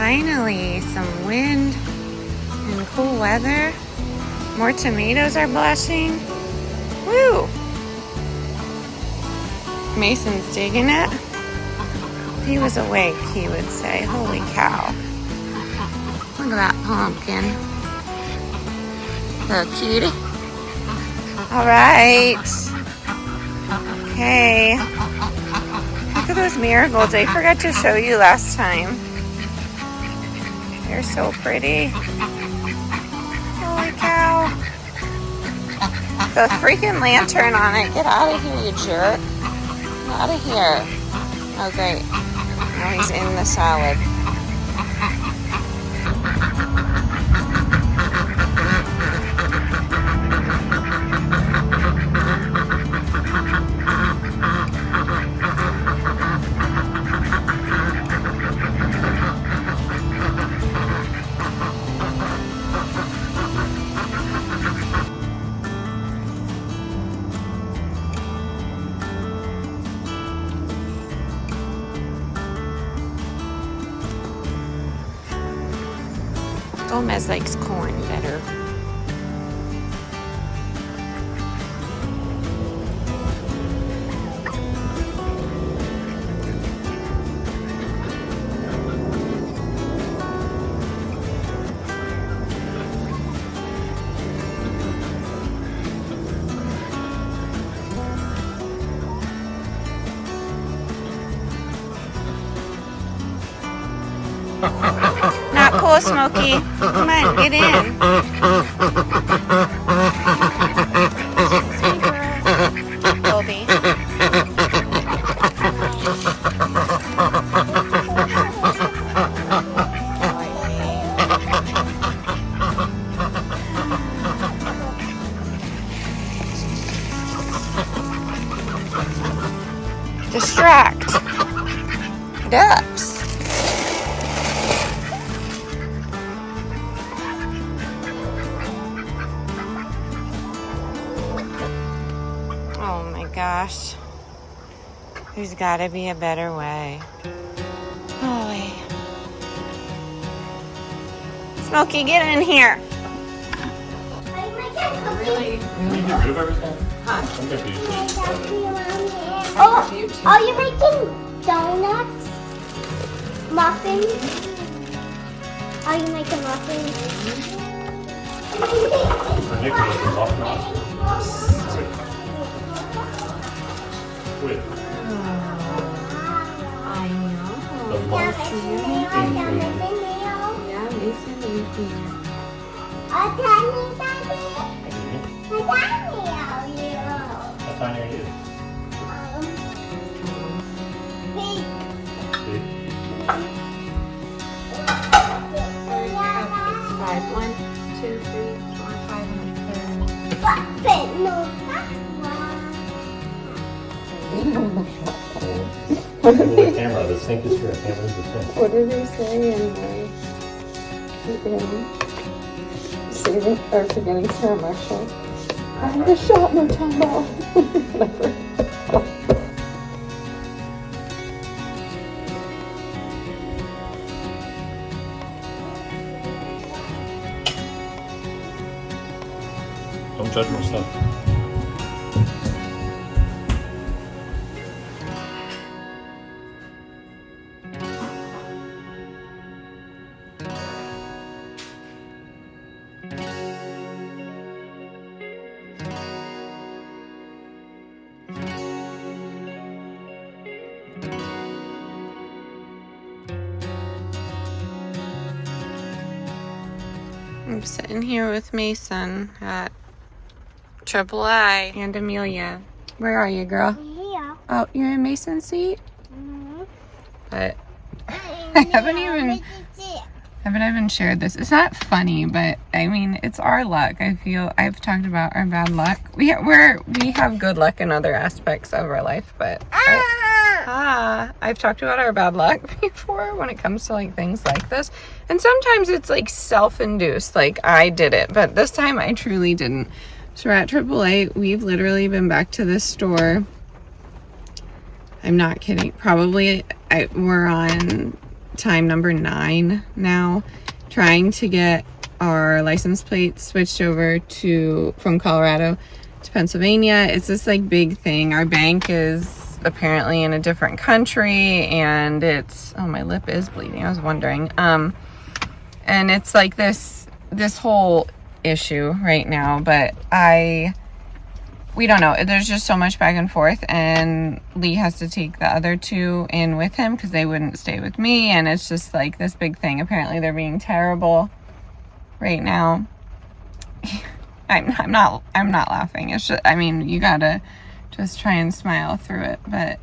Finally, some wind and cool weather. More tomatoes are blushing. Woo! Mason's digging it. If he was awake, he would say, holy cow. Look at that pumpkin. So cutie. All right. Okay. Look at those marigolds. I forgot to show you last time. They're so pretty. Holy cow. The freaking lantern on it. Get out of here, you jerk. Get out of here. Oh, great. Now he's in the salad. Gomez likes corn better. Not cool, Smokey. Come on, get in. Colby. Distract. Ducks. Oh my gosh. There's gotta be a better way. Holy. Smokey, get in here. Really? Get rid of everything? Huh? I'm confused. Oh, are you making donuts? Muffins? Are you making muffins? It's ridiculous. It's off now. Quit. I know. The most increase. Yeah, Mason is here. A tiny baby. Mhm. A tiny are you? How tiny are you? Big. Big. It's 5. 1, 2, 3, 4, 5, and a But no, Look at the camera. The sink is here. I can't believe the sink. What did they say in saving or forgetting Sarah Marshall? I had a shot, no time ball. Whatever. Don't judge my stuff. I'm sitting here with Mason at AAA and Amelia. Where are you, girl? here. Oh, you're in Mason's seat? Mm-hmm. But I haven't even shared this. It's not funny, but I mean, it's our luck. I feel I've talked about our bad luck. We have good luck in other aspects of our life, but I've talked about our bad luck before when it comes to like things like this. And sometimes it's like self-induced, like I did it, but this time I truly didn't. So we're at AAA. We've literally been back to this store. I'm not kidding. Probably we're on time number 9 now, trying to get our license plates switched over from Colorado to Pennsylvania. It's this like big thing. Our bank is apparently in a different country, and oh, my lip is bleeding. I was wondering. And it's like this whole issue right now, but we don't know. There's just so much back and forth, and Lee has to take the other 2 in with him because they wouldn't stay with me, and it's just like this big thing. Apparently they're being terrible right now. I'm not laughing. It's just, I mean, you gotta just try and smile through it, but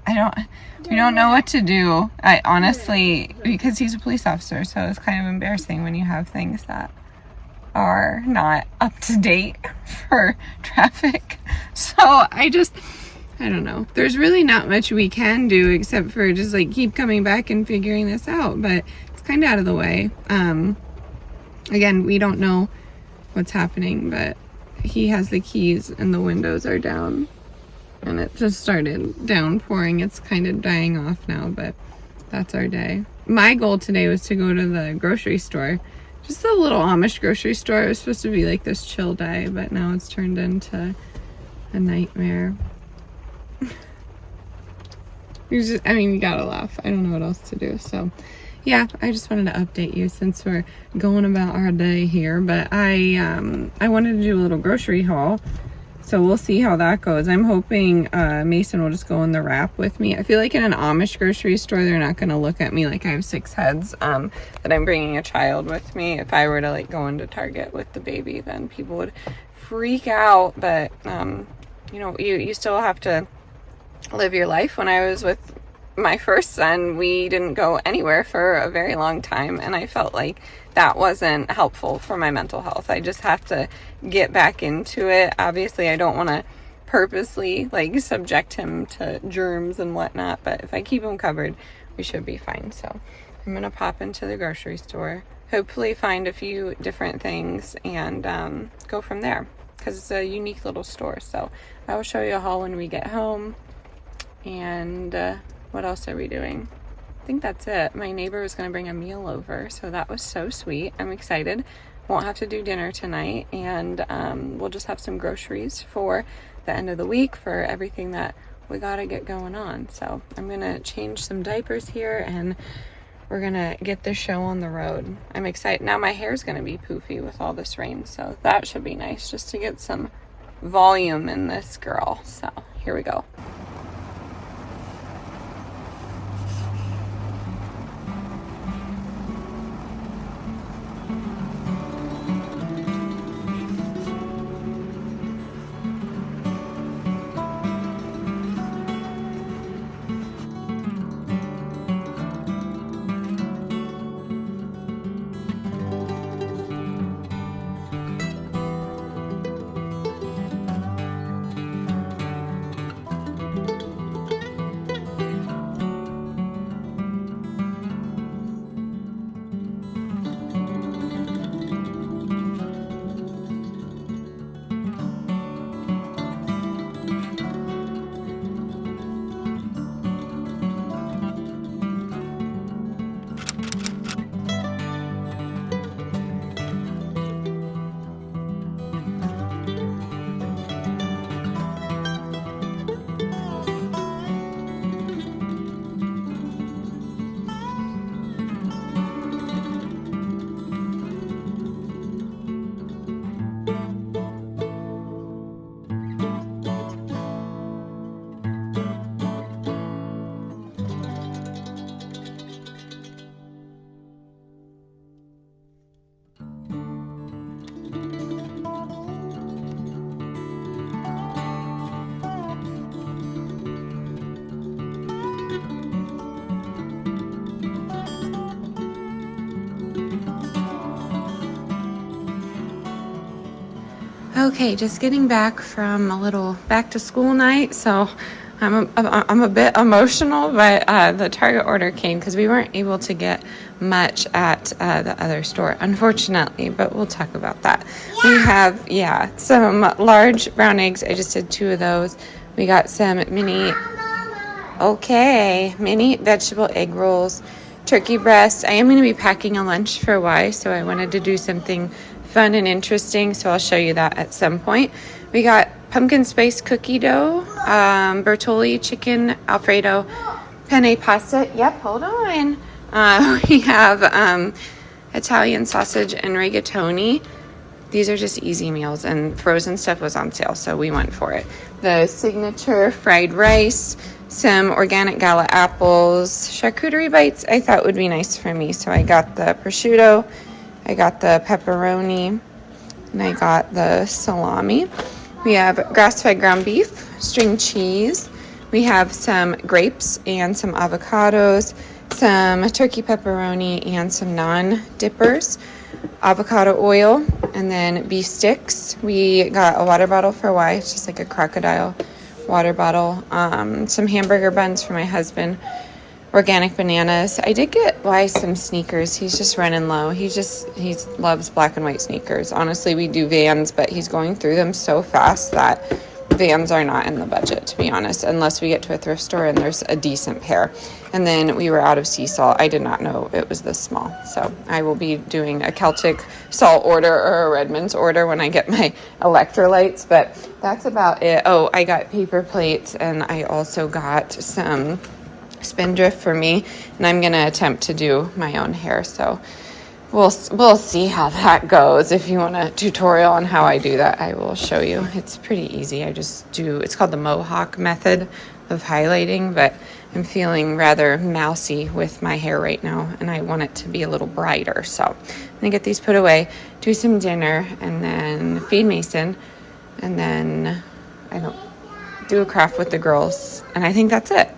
we don't know what to do. I honestly, because he's a police officer, so it's kind of embarrassing when you have things that are not up to date for traffic. So I don't know. There's really not much we can do except for just like keep coming back and figuring this out, but it's kind of out of the way. Again, we don't know what's happening, but he has the keys and the windows are down, and it just started downpouring. It's kind of dying off now, but that's our day. My goal today was to go to the grocery store. Just a little Amish grocery store. It was supposed to be like this chill day, but now it's turned into a nightmare. You gotta laugh. I don't know what else to do. So, yeah, I just wanted to update you since we're going about our day here. But I wanted to do a little grocery haul. So we'll see how that goes. I'm hoping Mason will just go in the wrap with me. I feel like in an Amish grocery store, they're not going to look at me like I have 6 heads, that I'm bringing a child with me. If I were to like go into Target with the baby, then people would freak out. But, you still have to live your life. When I was with my first son, we didn't go anywhere for a very long time, and I felt like that wasn't helpful for my mental health. I just have to get back into it. Obviously, I don't want to purposely like subject him to germs and whatnot, but if I keep him covered, we should be fine. So I'm gonna pop into the grocery store, hopefully find a few different things, and go from there, because it's a unique little store. So I will show you a haul when we get home. And what else are we doing? I think that's it. My neighbor was going to bring a meal over, so that was so sweet. I'm excited. Won't have to do dinner tonight, and we'll just have some groceries for the end of the week for everything that we got to get going on. So I'm going to change some diapers here, and we're going to get this show on the road. I'm excited. Now my hair's going to be poofy with all this rain, so that should be nice just to get some volume in this girl. So here we go. Okay, just getting back from a little back to school night, so I'm a bit emotional, but the Target order came because we weren't able to get much at the other store, unfortunately, but we'll talk about that. We have, some large brown eggs. I just did 2 of those. We got some mini vegetable egg rolls. turkey breast. I am going to be packing a lunch for Y, so I wanted to do something fun and interesting, so I'll show you that at some point. We got pumpkin spice cookie dough, Bertolli chicken Alfredo, penne pasta. Yep, hold on. We have Italian sausage and rigatoni. These are just easy meals, and frozen stuff was on sale, so we went for it. The signature fried rice, some organic gala apples, charcuterie bites I thought would be nice for me, so I got the prosciutto, I got the pepperoni, and I got the salami. We have grass-fed ground beef, string cheese. We have some grapes and some avocados, some turkey pepperoni, and some naan dippers, avocado oil, and then beef sticks. We got a water bottle for Y. It's just like a crocodile water bottle. Some hamburger buns for my husband. Organic bananas. I did get Y some sneakers. He's just running low. He loves black and white sneakers. Honestly, we do Vans, but he's going through them so fast that Vans are not in the budget, to be honest, unless we get to a thrift store and there's a decent pair. And then we were out of sea salt. I did not know it was this small. So I will be doing a Celtic salt order or a Redmond's order when I get my electrolytes, but that's about it. Oh, I got paper plates, and I also got some spindrift for me, and I'm going to attempt to do my own hair. So we'll see how that goes. If you want a tutorial on how I do that, I will show you. It's pretty easy. It's called the Mohawk method of highlighting, but I'm feeling rather mousy with my hair right now, and I want it to be a little brighter. So I'm gonna get these put away, do some dinner, and then feed Mason, and then do a craft with the girls, and I think that's it.